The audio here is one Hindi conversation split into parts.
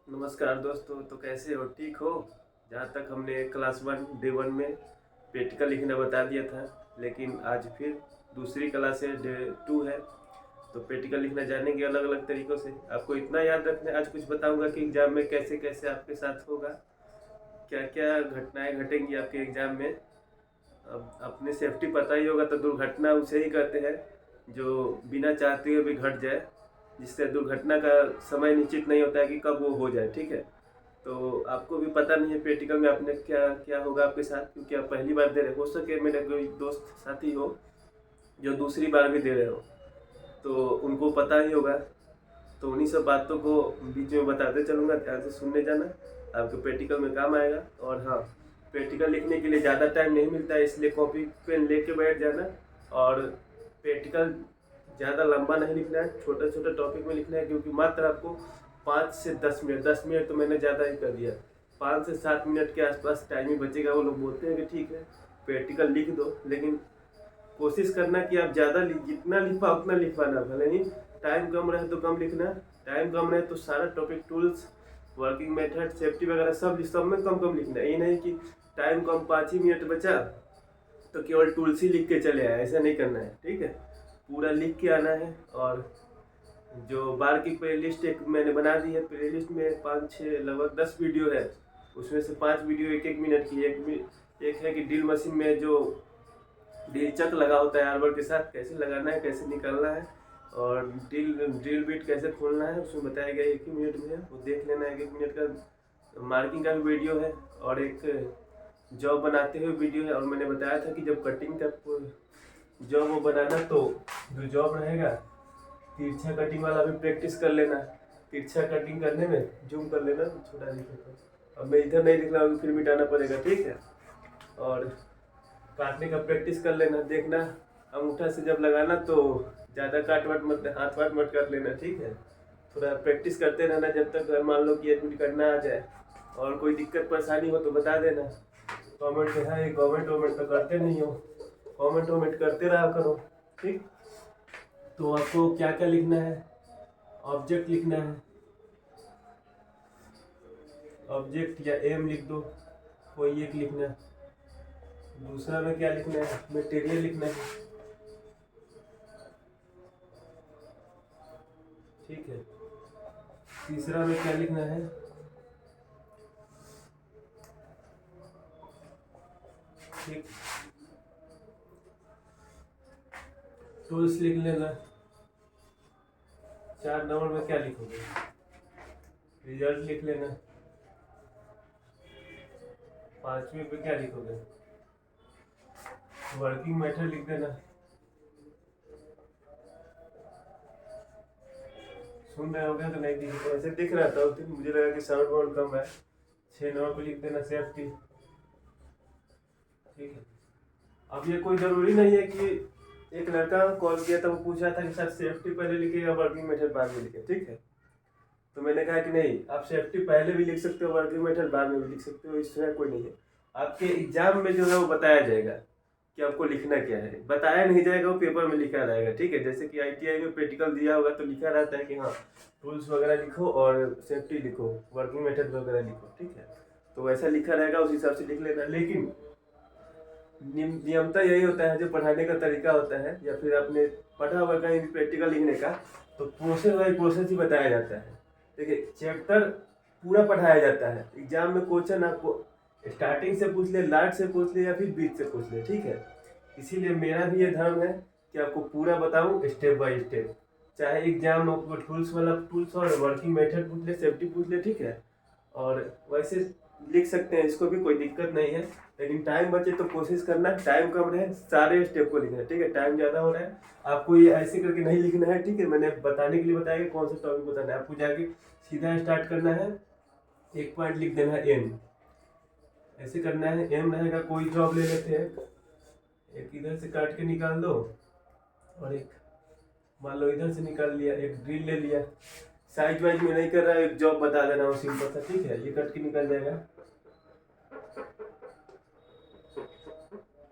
नमस्कार दोस्तों। तो कैसे हो, ठीक हो? जहाँ तक हमने क्लास 1 डे 1 में प्रैक्टिकल लिखना बता दिया था, लेकिन आज फिर दूसरी क्लास है, डे 2 है। तो प्रैक्टिकल लिखना जानेंगे अलग अलग तरीक़ों से। आपको इतना याद रखना है, आज कुछ बताऊंगा कि एग्ज़ाम में कैसे कैसे आपके साथ होगा, क्या क्या घटनाएं घटेंगी आपके एग्ज़ाम में। अब अपने सेफ्टी पता ही होगा, तो दुर्घटना उसे ही कहते हैं जो बिना चाहते हुए भी घट जाए, जिससे दुर्घटना का समय निश्चित नहीं होता है कि कब वो हो जाए। ठीक है, तो आपको भी पता नहीं है प्रैक्टिकल में आपने क्या क्या होगा आपके साथ, क्योंकि आप पहली बार दे रहे हो सके मेरे कोई दोस्त साथी हो जो दूसरी बार भी दे रहे हो, तो उनको पता ही होगा। तो उन्हीं सब बातों को बीच में बताते चलूँगा, ध्यान से सुनने जाना, आपके प्रैक्टिकल में काम आएगा। और हाँ, प्रैक्टिकल लिखने के लिए ज़्यादा टाइम नहीं मिलता है, इसलिए कॉपी पेन लेके बैठ जाना। और प्रैक्टिकल ज़्यादा लंबा नहीं लिखना है, छोटे छोटे टॉपिक में लिखना है, क्योंकि मात्र आपको 5 से 10 मिनट, 10 मिनट तो मैंने ज़्यादा ही कर दिया, 5 से 7 मिनट के आसपास टाइम ही बचेगा। वो लोग बोलते हैं कि ठीक है प्रैक्टिकल लिख दो, लेकिन कोशिश करना कि आप ज़्यादा जितना लिख पाओ उतना लिख पाना। भले ही टाइम कम रहे तो कम लिखना, टाइम कम रहे तो सारा topic, tools, working method, safety वगैरह सब में कम कम लिखना है। ये नहीं कि टाइम कम 5 ही मिनट बचा तो केवल टूल्स ही लिख के चले आए, ऐसा नहीं करना है। ठीक है, पूरा लिख के आना है। और जो बार की प्लेलिस्ट एक मैंने बना दी है, प्लेलिस्ट में 5 6 लगभग 10 वीडियो है, उसमें से 5 वीडियो 1 1 मिनट की। एक है कि ड्रिल मशीन में जो ड्रिल चक लगा होता है आर्बर के साथ, कैसे लगाना है, कैसे निकालना है, और ड्रिल बिट कैसे खोलना है, उसमें बताया गया 1 ही मिनट में है, वो देख लेना। 1 1 मिनट का मार्किंग का भी वीडियो है, और एक जॉब बनाते हुए वीडियो है। और मैंने बताया था कि जब कटिंग का जॉब वो बनाना, तो जो जॉब रहेगा तिरछा कटिंग वाला भी प्रैक्टिस कर लेना। तिरछा कटिंग करने में जूम कर लेना, तो छोटा दिखेगा। अब मैं इधर नहीं दिख रहा हूँ, फिर मिटाना पड़ेगा। ठीक है, और काटने का प्रैक्टिस कर लेना, देखना अंगूठा से जब लगाना तो ज़्यादा काट वाट मत, हाथ वाट मत कर लेना। ठीक है, थोड़ा प्रैक्टिस करते रहना जब तक मान लो कि एडमिट करना आ जाए। और कोई दिक्कत परेशानी हो तो बता देना। कमेंट है, कमेंट तो करते नहीं हो, कमेंट करते रहा करो। ठीक, तो आपको क्या क्या लिखना है, ऑब्जेक्ट लिखना है, ऑब्जेक्ट या एम लिख दो, कोई एक लिखना है। दूसरा में क्या लिखना है, मटेरियल लिखना है। ठीक है, तीसरा में क्या लिखना है, ठीक, टूल्स लिख लेना। 4 नंबर में क्या लिखोगे, रिजल्ट लिख लेना। 5वें पे क्या लिखोगे, वर्किंग मेथड लिख देना। सुन रहे हो गया तो नहीं दिख, तो ऐसे दिख रहा था तो मुझे लगा कि साउंड वाउंड कम है। 6 नंबर पे लिख देना सेफ्टी। ठीक है, अब ये कोई जरूरी नहीं है कि एक लड़का कॉल किया था, वो पूछा था कि सर सेफ्टी पहले लिखे या वर्किंग मेथड बाद में लिखे। ठीक है, तो मैंने कहा कि नहीं, आप सेफ्टी पहले भी लिख सकते हो, वर्किंग मेथड बाद में भी लिख सकते हो, इसमें कोई नहीं है। आपके एग्जाम में जो है वो बताया जाएगा कि आपको लिखना क्या है, बताया नहीं जाएगा, वो पेपर में लिखा रहेगा। ठीक है, जैसे कि ITI में प्रैक्टिकल दिया होगा तो लिखा रहता है कि हाँ टूल्स वगैरह लिखो और सेफ्टी लिखो, वर्किंग मेथड वगैरह लिखो। ठीक है, तो वैसा लिखा रहेगा, उस हिसाब से लिख लेना। लेकिन नियमता यही होता है, जो पढ़ाने का तरीका होता है, या फिर आपने पढ़ा हुआ कहीं प्रैक्टिकल लिखने का, तो प्रोसेस बाई प्रोसेस ही बताया जाता है। देखिए, चैप्टर पूरा पढ़ाया जाता है। एग्जाम में क्वेश्चन आपको स्टार्टिंग से पूछ ले, लास्ट से पूछ ले, या फिर बीच से पूछ ले। ठीक है, इसीलिए मेरा भी ये धर्म है कि आपको पूरा बताऊं स्टेप बाय स्टेप। चाहे एग्जाम आपको टूल्स वाला टूल्स और वर्किंग मेथड पूछ ले, सेफ्टी पूछ ले। ठीक है, और वैसे लिख सकते हैं, इसको भी कोई दिक्कत नहीं है। लेकिन टाइम बचे तो कोशिश करना टाइम कम रहे, सारे स्टेप को लिखना है। ठीक है, टाइम ज़्यादा हो रहा है, आपको ये ऐसे करके नहीं लिखना है। ठीक है, मैंने बताने के लिए बताया कि कौन सा टॉपिक बताना है। आपको जाके सीधा स्टार्ट करना है, एक पॉइंट लिख देना है एम, ऐसे करना है। एम रहेगा, कोई जॉब ले लेते हैं, एक इधर से काट के निकाल दो, और एक मान लो इधर से निकाल लिया, एक ड्रिल ले लिया। साइज वाइज में नहीं कर रहा है, एक जॉब बता देना हूँ सिंपल सा। ठीक है, ये कट के निकल जाएगा।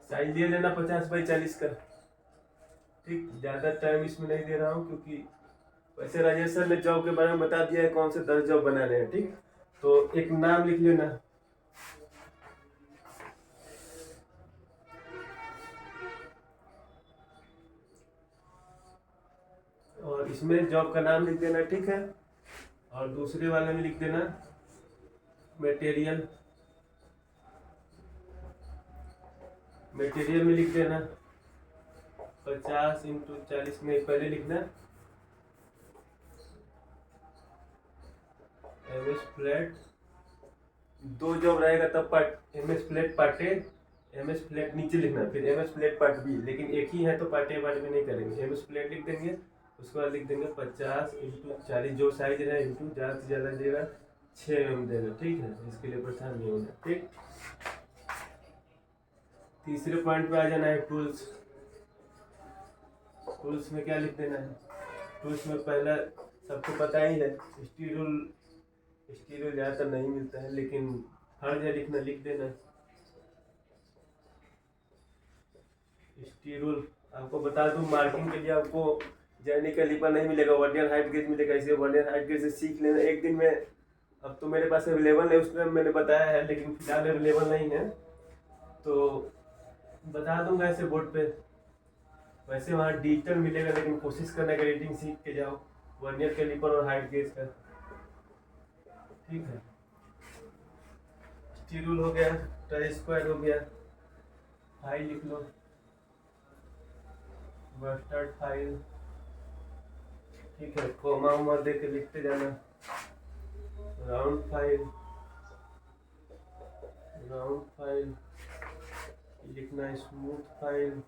साइज ले लेना 50 बाई 40 का। ठीक, ज़्यादा टाइम इसमें नहीं दे रहा हूँ, क्योंकि वैसे राजेश सर ने जॉब के बारे में बता दिया है, कौन से 10 जॉब बनाने हैं। ठीक, तो एक नाम लिख लेना। और इसमें जॉब का नाम लिख देना, ठीक है। और दूसरे वाले में लिख देना मटेरियल। मटेरियल में लिख देना 50x40 में पहले लिखना एमएस फ्लैट। दो जॉब रहेगा तब part MS flat part A, MS flat नीचे लिखना, फिर एमएस फ्लैट पार्ट बी। लेकिन एक ही है तो पार्ट ए पार्ट बी नहीं करेंगे। एमएस फ्लैट लिख देंगे, उसके बाद लिख देंगे 50x40 जो साइज है इंटू ज़्यादा से ज़्यादा देगा 6 mm देगा, ठीक है। इसके लिए परेशान नहीं होना, ठीक। तीसरे पॉइंट पे आ जाना है टूल्स। टूल्स में क्या लिख देना है? टूल्स में पहला सबको पता ही है स्टीरोल। स्टीरोल ज़्यादातर नहीं मिलता है लेकिन हर जगह लिखना, लिख देना स्टीरोल। आपको बता दूं मार्किंग के लिए आपको जर्नी का लिपर नहीं मिलेगा, वर्नियर हाइट गेज मिलेगा। इसे वर्नियर हाइट गेज से सीख लेना एक दिन में। अब तो मेरे पास अवेलेबल है, उसमें मैंने बताया है, लेकिन फिलहाल अवेलेबल नहीं है तो बता दूंगा ऐसे बोर्ड पे। वैसे वहाँ डिजिटल मिलेगा लेकिन कोशिश करना कि रीडिंग सीख के जाओ वर्नियर के लिपर और हाइट गेज का, ठीक है। स्टीरोल हो गया, ट्राई स्क्वायर हो गया, फाइल लिख लो बस्टर्ड फाइल, ठीक है। कोमा उमा दे के लिखते जाना। राउंड फाइल, राउंड फाइल लिखना। Smooth file,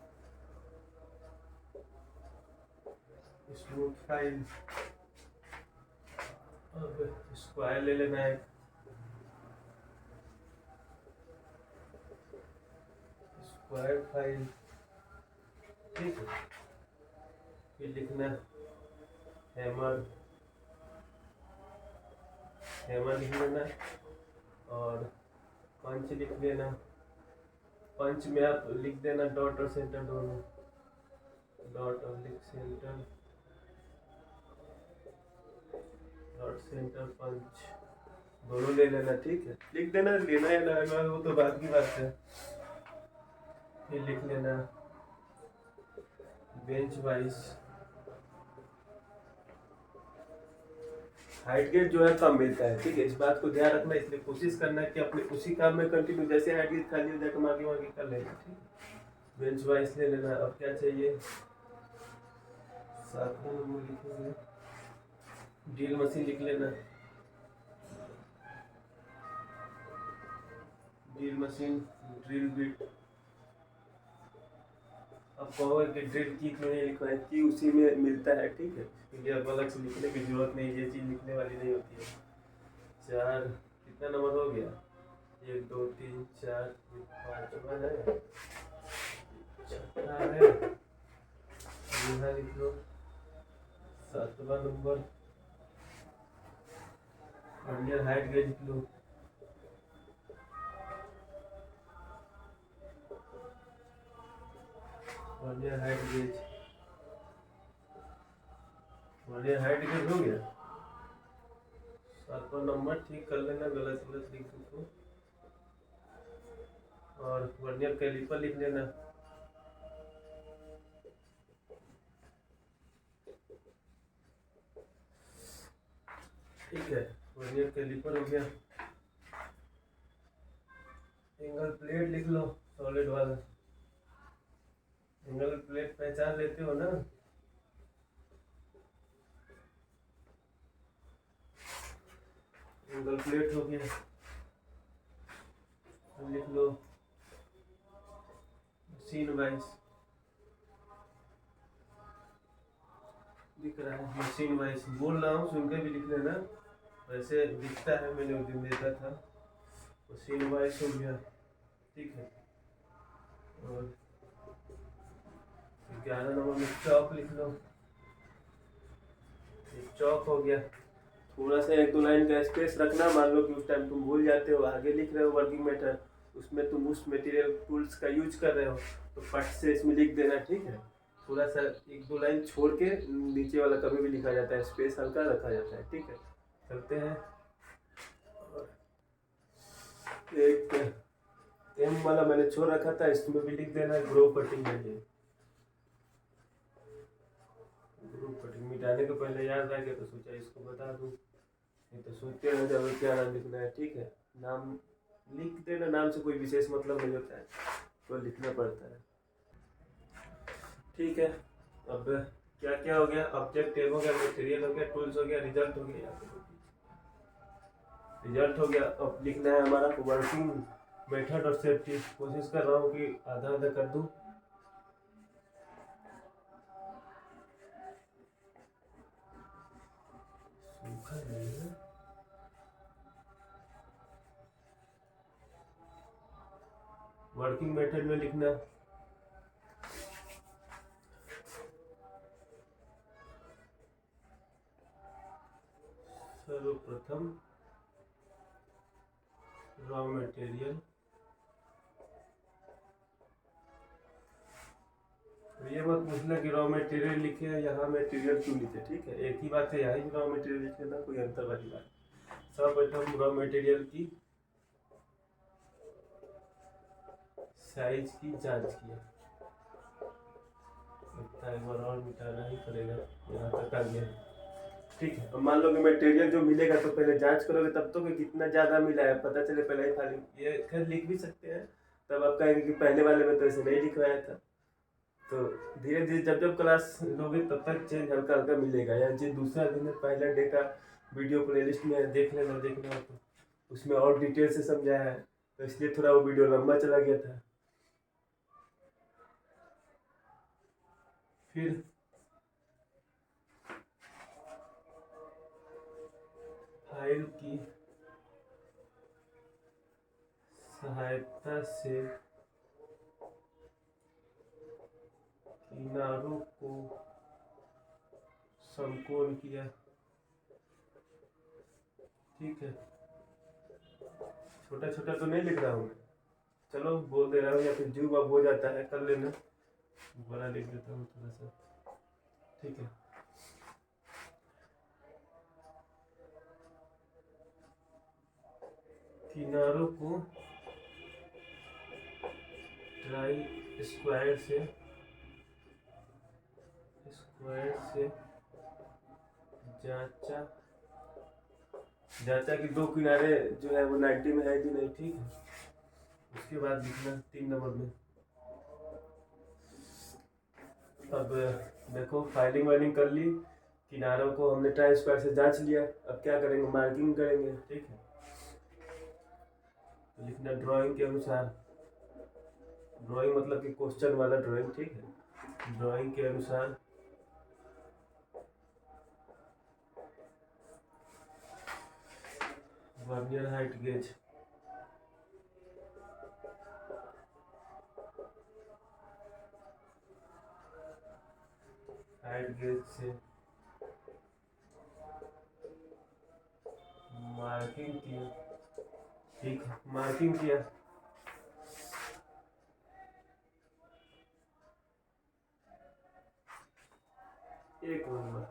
smooth file. अब स्क्वायर ले लेना है, स्क्वायर फाइल, ठीक है। फिर लिखना हैमर, हैमर लिख लेना। और पंच लिख लेना। पंच में आप लिख देना डॉट और सेंटर दोनों, डॉट और लिख सेंटर, डॉट सेंटर पंच दोनों ले लेना, ठीक है। लिख देना, लेना या ना लेना वो तो बात की बात है। फिर लिख लेना बेंच वाइज। हाइट गेज जो है कम मिलता है, ठीक है, इस बात को ध्यान रखना। इसलिए कोशिश करना कि अपने उसी काम में कंटिन्यू, जैसे हाइट गेज खाली हो जाए तो आगे आगे कर लेना, ठीक। बेंच वाइज ले लेना। अब क्या चाहिए? 7 नंबर लिखेंगे। ड्रिल मशीन लिख लेना, ड्रिल मशीन, ड्रिल बिट। अब कहोगे कि ड्रिल की क्यों नहीं लिखना है, की उसी में मिलता है, ठीक है। इसलिए अब अलग से लिखने की जरूरत नहीं, ये चीज़ लिखने वाली नहीं होती है। 4 कितना नंबर हो गया? 1 2 3 4 5वां है, 6वां है। यहाँ लिख लो 7वां नंबर। वर्नियर हाइट गेज लिख लो, vernier height gauge, vernier height gauge हो गया। 7वां नंबर ठीक कर लेना, गलत गलत लिख दो। और वर्नियर कैलिपर लिख लेना, ठीक है। वर्नियर कैलिपर हो गया। एंगल प्लेट लिख लो, सॉलिड वाला। एंगल प्लेट पहचान लेते हो ना? एंगल प्लेट हो गया। लिख लो मशीन वाइज, दिख रहा है मशीन वाइज, बोल रहा हूँ सुन के भी लिख लेना, वैसे दिखता है, मैंने उस दिन देखा था। मशीन वाइज हो गया, ठीक है। और 11 नंबर में चौक लिख लो, चौक हो गया। थोड़ा सा 1 2 लाइन का स्पेस रखना। मान लो कि उस टाइम तुम भूल जाते हो, आगे लिख रहे हो वर्किंग मेथड, उसमें तुम उस मटेरियल टूल्स का यूज कर रहे हो तो फट से इसमें लिख देना, ठीक है। थोड़ा सा 1 2 लाइन छोड़ के नीचे वाला कभी भी लिखा जाता है, स्पेस हल्का रखा जाता है, ठीक है। चलते हैं और एक एम वाला मैंने छोड़ रखा था, इसमें भी लिख देना ग्रो कटिंग है ये। ग्रो कटिंग मिटाने के पहले याद आ गया तो सोचा इसको बता दूं, नहीं तो सोचते रह जाओ क्या नाम लिखना है। ठीक है, नाम लिख देना, नाम से कोई विशेष मतलब नहीं होता है, तो लिखना पड़ता है। ठीक है, अब क्या क्या हो गया, ऑब्जेक्ट टैग हो गया, मटेरियल हो गया, टूल्स हो गया, रिजल्ट हो गया। रिजल्ट हो गया, अब लिखना है हमारा वर्किंग मेथड और सेफ्टी। कोशिश कर रहा हूँ कि आधा आधा कर दूँ। सूखा नहीं है, वर्किंग मेथड में लिखना सर्वप्रथम रॉ मटेरियल। ये मत पूछना कि रॉ मटेरियल लिखे हैं यहाँ मटेरियल क्यों लिखे। ठीक है, एक ही बात है, यहाँ ही रॉ मटेरियल लिखे ना, कोई अंतर वाली बात। सर्वप्रथम रॉ मटेरियल की साइज की जांच किया। लगता है एक बार और मिटाना ही पड़ेगा, यहाँ तक आ गया। ठीक है, अब मान लो कि मटेरियल जो मिलेगा तो पहले जांच करोगे तब तो कि कितना ज़्यादा मिला है पता चले, पहले ही खाली ये खैर लिख भी सकते हैं। तब आप कहेंगे कि पहले वाले में तो ऐसे नहीं लिखवाया था। तो धीरे धीरे जब जब क्लास लोगे तब तक चेंज हल्का हल्का मिलेगा। या जो दूसरा दिन है पहले डे का वीडियो प्लेलिस्ट में देख लेना, देखना हो तो उसमें और डिटेल से समझाया है, तो इसलिए थोड़ा वो वीडियो लंबा चला गया था। फिर फाइल की सहायता से किनारों को समकोण किया। ठीक है, छोटा छोटा तो नहीं लिख रहा हूँ, चलो बोल दे रहा हूँ, या फिर जूम अब हो जाता है कर लेना, बड़ा लिख देता हूँ थोड़ा सा। ठीक है, किनारों को ट्राई स्क्वायर से जांचा जांचा कि दो किनारे जो है वो 90 में है कि नहीं। ठीक है, उसके बाद लिखना 3 नंबर में। अब देखो फाइलिंग वाइलिंग कर ली, किनारों को हमने ट्राई स्क्वायर से जांच लिया, अब क्या करेंगे, मार्किंग करेंगे। ठीक है, तो लिखना ड्राइंग के अनुसार, ड्राइंग मतलब कि क्वेश्चन वाला ड्राइंग। ठीक है, ड्राइंग के अनुसार वर्नियर हाइट गेज से मार्किंग किया। ठीक है, मार्किंग किया, एक नंबर।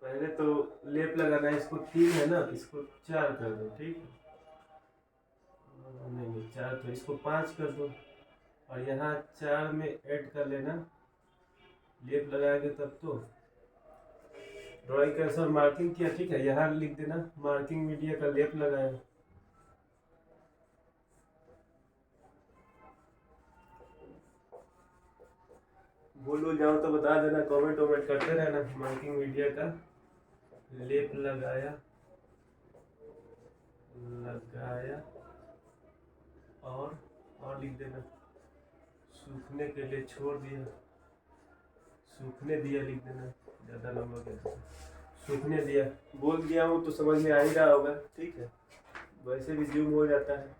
पहले तो लेप लगाना है, इसको 3 है ना, इसको 4 कर दो। ठीक है, नहीं 4 तो इसको 5 कर दो, और यहाँ 4 में ऐड कर लेना, लेप लगाएंगे तब तो। ड्राइंग के अनुसार मार्किंग किया। ठीक है, यहाँ लिख देना मार्किंग मीडिया का लेप लगाया। भूल जाओ तो बता देना, कमेंट वमेंट करते रहना। मार्किंग मीडिया का लेप लगाया और लिख देना सूखने के लिए छोड़ दिया, सूखने दिया लिख देना, ज़्यादा लंबा क्या, सूखने दिया। बोल दिया हूँ तो समझ में आ ही रहा होगा। ठीक है, वैसे भी जूम हो जाता है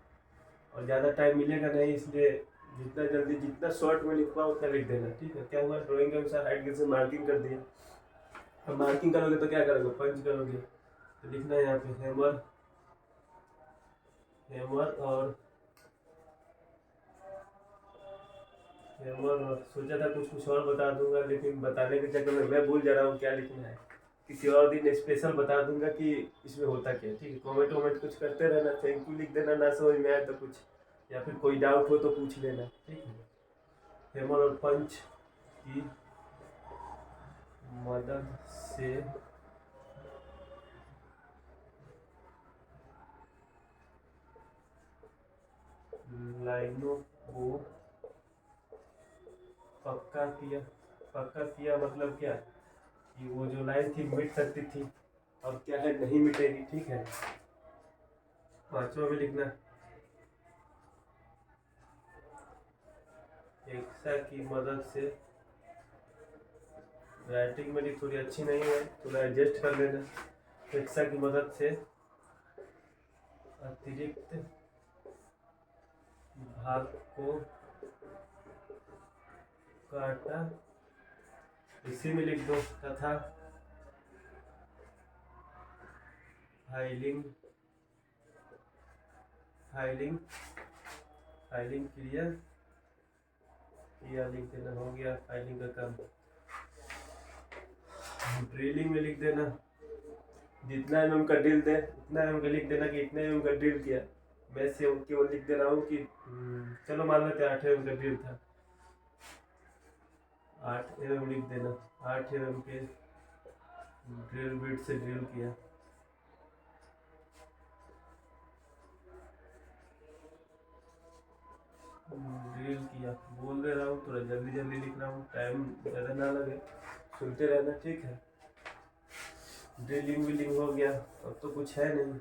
और ज़्यादा टाइम मिलेगा नहीं, इसलिए जितना जल्दी जितना शॉर्ट में लिखवा उतना लिख देना। ठीक है, क्या हुआ, ड्राइंग के अनुसार हाइट गेज से मार्किंग कर दिया। अब मार्किंग करोगे तो क्या करोगे, पंच करोगे, तो लिखना है यहाँ पे हैमर और सोचा था कुछ और बता दूंगा, लेकिन बताने के चक्कर में मैं भूल जा रहा हूँ क्या लिखना है। किसी और दिन स्पेशल बता दूंगा कि इसमें होता क्या है। ठीक है, कमेंट वमेंट कुछ करते रहना, थैंक यू लिख देना, ना समझ में आए तो कुछ, या फिर कोई डाउट हो तो पूछ लेना। ठीक है, हैमर और पंच की मदद से लाइनों को पक्का किया मतलब क्या कि वो जो लाइन थी मिट सकती थी, अब क्या है नहीं मिटेगी। ठीक है, पांचवा में लिखना हेक्सा की मदद से, राइटिंग मेरी थोड़ी अच्छी नहीं है, थोड़ा एडजस्ट कर लेना। हेक्सा की मदद से अतिरिक्त भाग को काटा, इसी में लिख दो, तथा फाइलिंग फाइलिंग फाइलिंग किया लिख देना, हो गया फाइलिंग का काम। ड्रिलिंग में लिख देना, जितना एम का ड्रिल दे उतना एम का लिख देना कि इतने एम का ड्रिल किया। मैं से केवल लिख दे रहा हूँ कि चलो मान लेते 8 एम का ड्रिल था, 8 एम लिख देना, 8 एम के ड्रिल बिट से ड्रिल किया। ड्रिल किया बोल दे रहा हूँ, थोड़ा जल्दी जल्दी लिख रहा हूँ, टाइम ज़्यादा ना लगे, सुनते रहना। ठीक है, ड्रिलिंग विलिंग हो गया, अब तो कुछ है नहीं,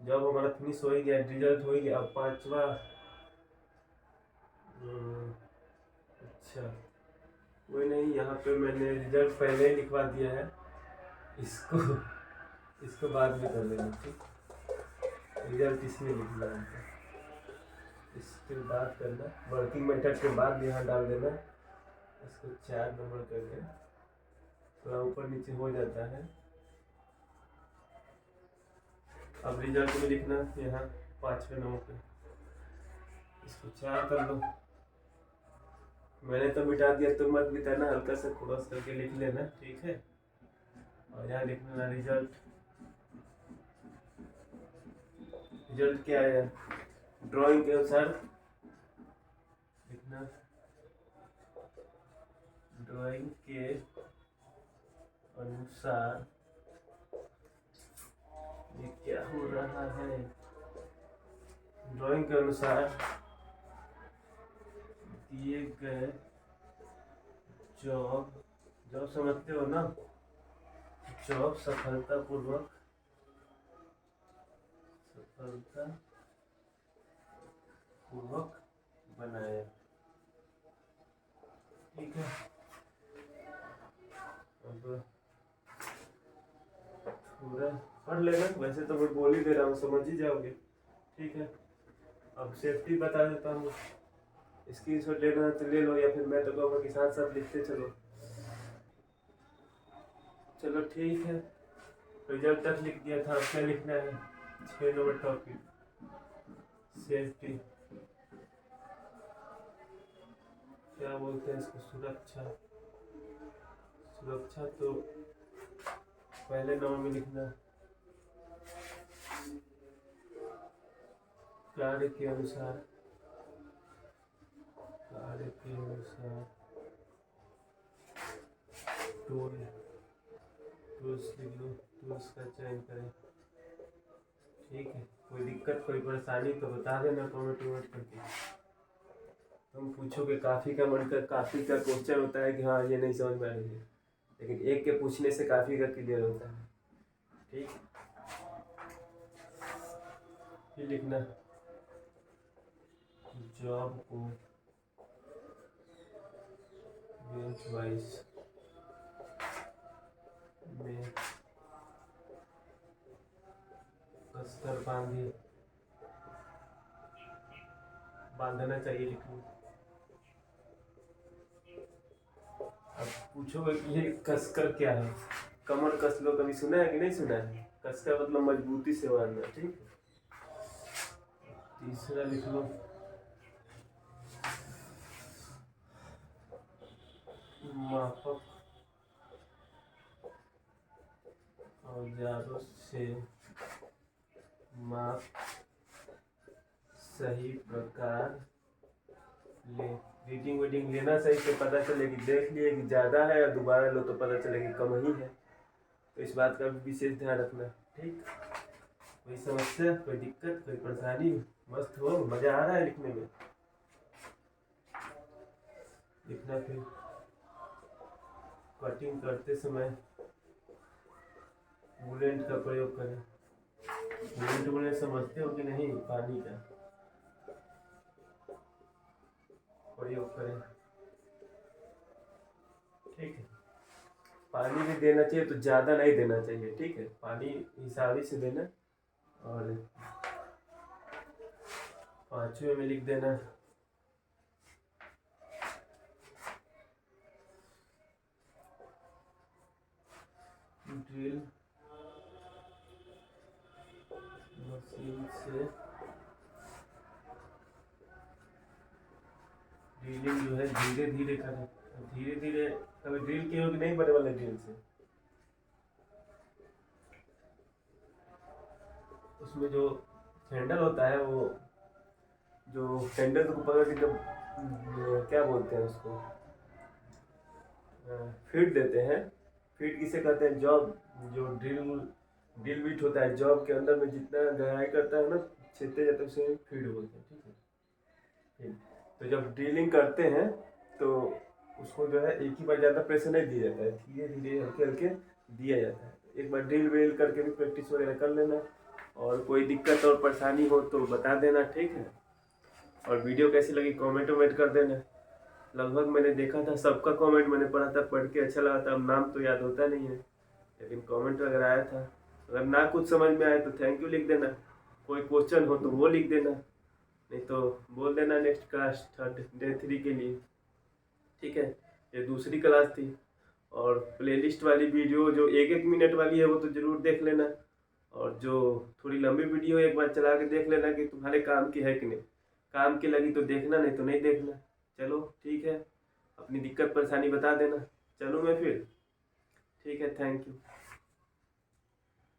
जब हमारा फिनिश हो ही गया, रिजल्ट हो ही गया। अब पांचवा, अच्छा कोई नहीं, यहाँ पे मैंने रिजल्ट पहले ही लिखवा दिया है, इसको बाद में कर लेना। ठीक, रिजल्ट इसमें लिखना है, इसके बाद करना, वर्किंग मेथड के बाद यहाँ डाल देना, इसको 4 नंबर कर दें, थोड़ा ऊपर नीचे हो जाता है। अब रिजल्ट में लिखना यहाँ 5वें नंबर पे, इसको 4 कर लो। मैंने तो मिटा दिया, तुम मत मिटाना, हल्का सा क्रॉस करके लिख लेना। ठीक है, और यहाँ लिखना रिजल्ट क्या है, ड्राइंग के अनुसार लिखना, ड्राइंग के अनुसार ये क्या हो रहा है, ड्राइंग के अनुसार दिए गए जॉब समझते हो ना, जॉब सफलतापूर्वक बनाया। ठीक है, अब पूरा पढ़ लेना, वैसे तो मैं बोल ही दे रहा हूँ, समझ ही जाओगे। ठीक है, अब सेफ्टी बता देता हूँ, स्क्रीनशॉट लेना है तो ले लो, या फिर मैं तो कहूँगा कि साथ साथ लिखते चलो। चलो ठीक है, रिजल्ट तक लिख दिया था, अब क्या लिखना है, 6 नंबर टॉपिक सेफ्टी, क्या बोलते हैं इसको, सुरक्षा तो पहले नंबर में लिखना, कार्य के अनुसार टूल्स लिख लो, टूल्स का चयन करें। ठीक है, कोई दिक्कत कोई परेशानी तो बता देना कमेंट वमेंट करके। तुम पूछोगे काफ़ी का क्वेश्चन होता है कि हाँ ये नहीं समझ में आ रही है, लेकिन एक के पूछने से काफ़ी का क्लियर होता है। ठीक, फिर लिखना जॉब को बेंच वाइज में कसकर बांधना चाहिए लिखना। अब पूछोगे कि ये कसकर क्या है, कमर कस लो, कभी सुना है कि नहीं सुना है, कसकर मतलब मजबूती से बांधना। ठीक, तीसरा लिख लो मापक औजारों से माप सही प्रकार ले। रीडिंग वीडिंग लेना सही से पता चले कि देख लिए कि ज़्यादा है, या दोबारा लो तो पता चले कि कम ही है। तो इस बात का भी विशेष ध्यान रखना। ठीक, कोई समस्या, कोई दिक्कत, कोई परेशानी? मस्त हो, मज़ा आ रहा है लिखने में? लिखना फिर कटिंग करते समय कूलेंट का प्रयोग करें। कूलेंट बोले समझते हो कि नहीं? पानी का प्रयोग करें। ठीक है, पानी भी देना चाहिए तो ज़्यादा नहीं देना चाहिए। ठीक है, पानी हिसाब से देना। और 5वें में लिख देना ड्रिल मशीन से ड्रिलिंग जो है धीरे धीरे करें। धीरे धीरे कभी ड्रिल की होगी नहीं बने वाले ड्रिल से। उसमें जो हैंडल होता है, वो जो हैंडल को पकड़ के जब क्या बोलते हैं उसको, फीड देते हैं। फीड किसे कहते हैं? जॉब, जो ड्रिल बीट होता है, जॉब के अंदर में जितना गहराई करता है ना, छेदते जाते उसे फीड बोलते हैं। ठीक है, ठीक। तो जब ड्रिलिंग करते हैं तो उसको जो है एक ही बार ज़्यादा प्रेशर नहीं दिया जाता है, धीरे धीरे हल्के हल्के दिया जाता है। एक बार ड्रिल वेल करके भी प्रैक्टिस वगैरह कर लेना। और कोई दिक्कत और परेशानी हो तो बता देना। ठीक है, और वीडियो कैसी लगी कमेंट वमेंट कर देना। लगभग मैंने देखा था सबका कमेंट मैंने पढ़ा था, पढ़ के अच्छा लगा था। अब नाम तो याद होता नहीं है, लेकिन कमेंट अगर आया था। अगर ना कुछ समझ में आए तो थैंक यू लिख देना। कोई क्वेश्चन हो तो वो लिख देना, नहीं तो बोल देना नेक्स्ट क्लास डे 3 के लिए। ठीक है, ये दूसरी क्लास थी। और प्लेलिस्ट वाली वीडियो जो 1-1 मिनट वाली है वो तो ज़रूर देख लेना। और जो थोड़ी लंबी वीडियो एक बार चला के देख लेना कि तुम्हारे काम की है कि नहीं। काम की लगी तो देखना, नहीं तो नहीं देखना। चलो ठीक है, अपनी दिक्कत परेशानी बता देना। चलूँ मैं फिर? ठीक है, थैंक यू।